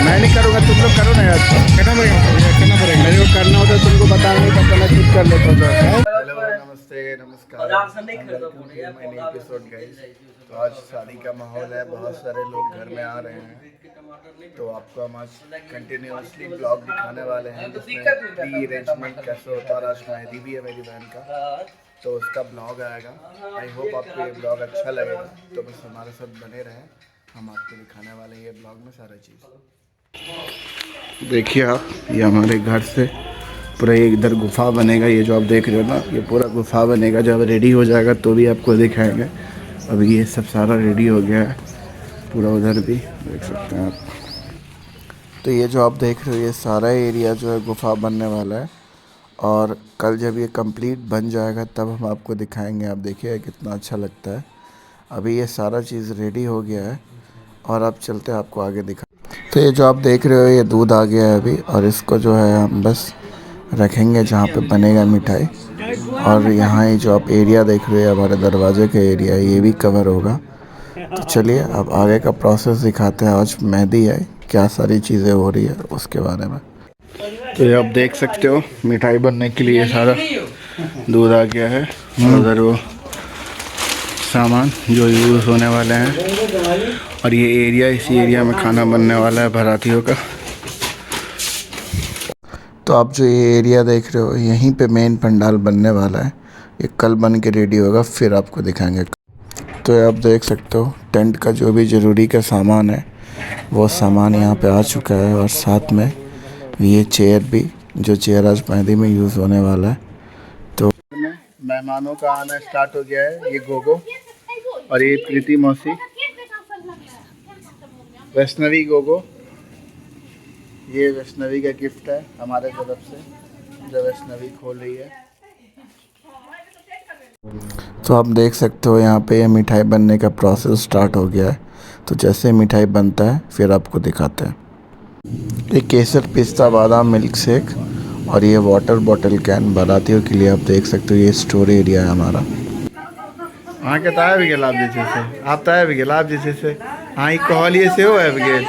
मैं नहीं करूँगा, तुम लोग करो ना यार। करना पड़ेगा मेरे को, करना होता तुमको बताना नहीं पड़ता, मैं खुद कर लेता हूँ। हेलो नमस्ते नमस्कार, एपिसोड गाइस। तो आज शादी का माहौल है, बहुत सारे लोग घर में आ रहे हैं, तो आपको हम आज कंटिन्यूसली ब्लॉग दिखाने वाले हैं जिसमें प्री अरेंजमेंट कैसे होता है। आज मेहंदी भी है मेरी बहन का, तो उसका ब्लॉग आएगा। आई होप आपको ये ब्लॉग अच्छा लगेगा, तो बस हमारे साथ बने रहें। हम आपको दिखाने वाले हैं ये ब्लॉग में सारा चीज़। देखिए आप, ये हमारे घर से पूरा ये इधर गुफा बनेगा। ये जो आप देख रहे हो ना, ये पूरा गुफा बनेगा। जब रेडी हो जाएगा तो भी आपको दिखाएंगे। अभी ये सब सारा रेडी हो गया है पूरा, उधर भी देख सकते हैं आप। तो ये जो आप देख रहे हो, ये सारा एरिया जो है गुफा बनने वाला है, और कल जब ये कंप्लीट बन जाएगा तब हम आपको दिखाएंगे। आप देखिए कितना अच्छा लगता है। अभी ये सारा चीज़ रेडी हो गया है और अब चलते हैं आपको आगे दिखा। तो ये जो आप देख रहे हो, ये दूध आ गया है अभी, और इसको जो है हम बस रखेंगे जहाँ पे बनेगा मिठाई। और यहाँ ये जो आप एरिया देख रहे हो, हमारे दरवाजे का एरिया, ये भी कवर होगा। तो चलिए अब आगे का प्रोसेस दिखाते हैं। आज मेहंदी है, क्या सारी चीज़ें हो रही है उसके बारे में। तो ये आप देख सकते हो, मिठाई बनने के लिए सारा दूध आ गया है, और उधर वो सामान जो यूज़ होने वाले हैं। और ये एरिया, इसी एरिया में खाना बनने वाला है बारातियों का। तो आप जो ये एरिया देख रहे हो, यहीं पे मेन पंडाल बनने वाला है। ये कल बन के रेडी होगा, फिर आपको दिखाएंगे। तो ये आप देख सकते हो, टेंट का जो भी ज़रूरी का सामान है वो सामान यहाँ पे आ चुका है, और साथ में ये चेयर भी, जो चेयर आज मेहंदी में यूज़ होने वाला है। तो मेहमानों का आना स्टार्ट हो गया है। ये गोगो और ये प्रीति मौसी, वैष्णवी गोगो, ये वैष्णवी का गिफ्ट है हमारे तरफ से, जो वैष्णवी खोल रही है। तो आप देख सकते हो यहाँ पे ये मिठाई बनने का प्रोसेस स्टार्ट हो गया है। तो जैसे मिठाई बनता है फिर आपको दिखाते हैं। ये केसर पिस्ता बादाम मिल्क शेक, और ये वाटर बॉटल कैन बारातियों के लिए। आप देख सकते हो ये स्टोर एरिया है हमारा। हाँ क्या ताया भी गिलाब जैसे से, आप ताया भी गिलाब जैसे से, हाँ ये कहलिए से हो है।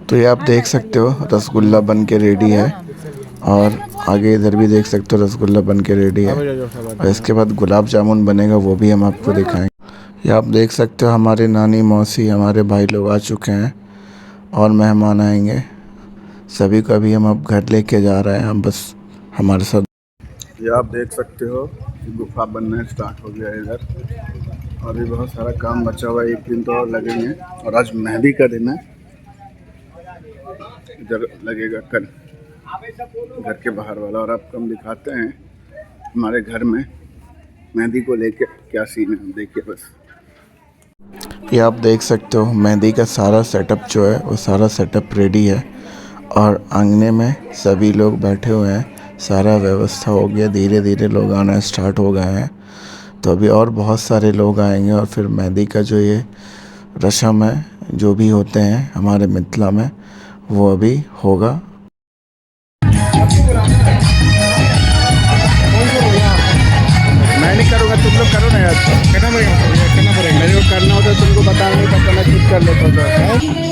तो ये आप देख सकते हो रसगुल्ला बन के रेडी है, और आगे इधर भी देख सकते हो रसगुल्ला बन के रेडी है। और इसके बाद गुलाब जामुन बनेगा, वो भी हम आपको दिखाएंगे। ये आप देख सकते हो हमारे नानी मौसी, हमारे भाई लोग आ चुके हैं, और मेहमान आएंगे। सभी को अभी हम अब घर लेके जा रहे हैं, हम बस हमारे साथ। ये आप देख सकते हो गुफा बनना स्टार्ट हो गया है इधर, और भी बहुत सारा काम बचा हुआ है। एक दिन तो और लगेंगे, और आज मेहंदी का दिन है। इधर लगेगा कल घर के बाहर वाला, और आपको हम दिखाते हैं हमारे घर में मेहंदी को लेके क्या सीन है। देखिए बस, ये आप देख सकते हो मेहंदी का सारा सेटअप जो है वो सारा सेटअप रेडी है, और आंगने में सभी लोग बैठे हुए हैं। सारा व्यवस्था हो गया, धीरे धीरे लोग आना स्टार्ट हो गए हैं। तो अभी और बहुत सारे लोग आएंगे, और फिर मेहंदी का जो ये रस्म है, जो भी होते हैं हमारे मिथिला में, वो अभी होगा। मैं नहीं करूँगा, तुम लोग करो ना यार। करना पड़ेगा मेरे को, करना होता तुमको बताना नहीं पड़ता, मैं खुद कर लेता हूँ।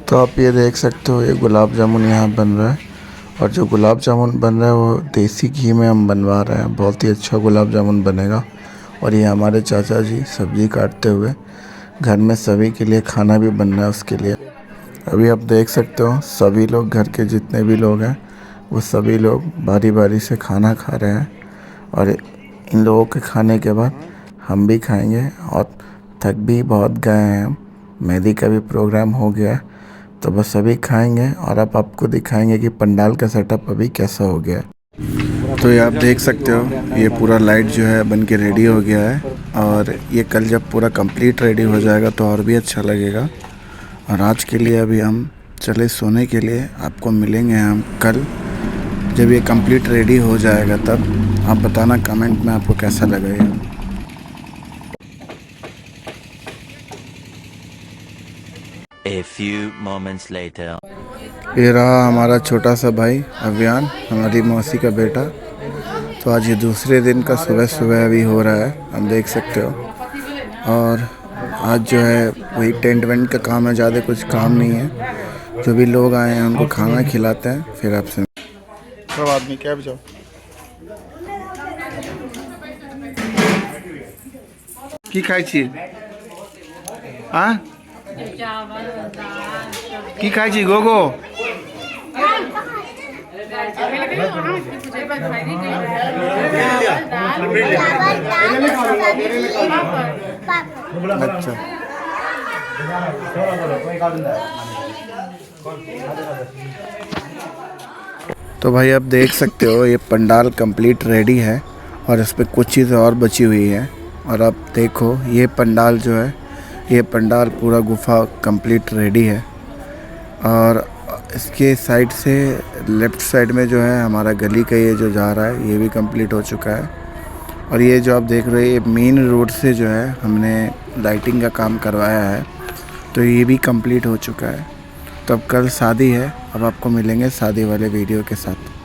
तो आप ये देख सकते हो, ये गुलाब जामुन यहाँ बन रहा है, और जो गुलाब जामुन बन रहा है वो देसी घी में हम बनवा रहे हैं। बहुत ही अच्छा गुलाब जामुन बनेगा। और ये हमारे चाचा जी सब्ज़ी काटते हुए, घर में सभी के लिए खाना भी बन रहा है उसके लिए। अभी आप देख सकते हो सभी लोग, घर के जितने भी लोग हैं वो सभी लोग बारी बारी से खाना खा रहे हैं, और इन लोगों के खाने के बाद हम भी खाएंगे। और थक भी बहुत गए हैं हम, मेहंदी का भी प्रोग्राम हो गया, तो बस अभी खाएंगे और अब आपको दिखाएंगे कि पंडाल का सेटअप अभी कैसा हो गया है। तो ये आप देख सकते हो, ये पूरा लाइट जो है बन के रेडी हो गया है, और ये कल जब पूरा कंप्लीट रेडी हो जाएगा तो और भी अच्छा लगेगा। और आज के लिए अभी हम चले सोने के लिए, आपको मिलेंगे हम कल जब ये कंप्लीट रेडी हो जाएगा तब। आप बताना कमेंट में आपको कैसा लगा ये। A few moments later. ये रहा हमारा छोटा सा भाई अभियान, हमारी मौसी का बेटा। तो आज ये दूसरे दिन का सुबह सुबह अभी हो रहा है, हम देख सकते हो। और आज जो है वही टेंट वेंट का काम है, ज़्यादा कुछ काम नहीं है। जो भी लोग आए हैं उनको खाना खिलाते हैं, फिर आपसे सब आदमी क्या बजाओ। की खाई छी? हाँ की खाई छी गोगो? अच्छा, तो भाई आप देख सकते हो ये पंडाल कंप्लीट रेडी है और इस पर कुछ चीज़ें और बची हुई है। और आप देखो ये पंडाल जो है, ये पंडाल पूरा गुफा कंप्लीट रेडी है। और इसके साइड से लेफ़्ट साइड में जो है हमारा गली का ये जो जा रहा है ये भी कंप्लीट हो चुका है। और ये जो आप देख रहे हो ये मेन रोड से जो है हमने लाइटिंग का काम करवाया है, तो ये भी कंप्लीट हो चुका है। तो अब कल शादी है, अब आपको मिलेंगे शादी वाले वीडियो के साथ।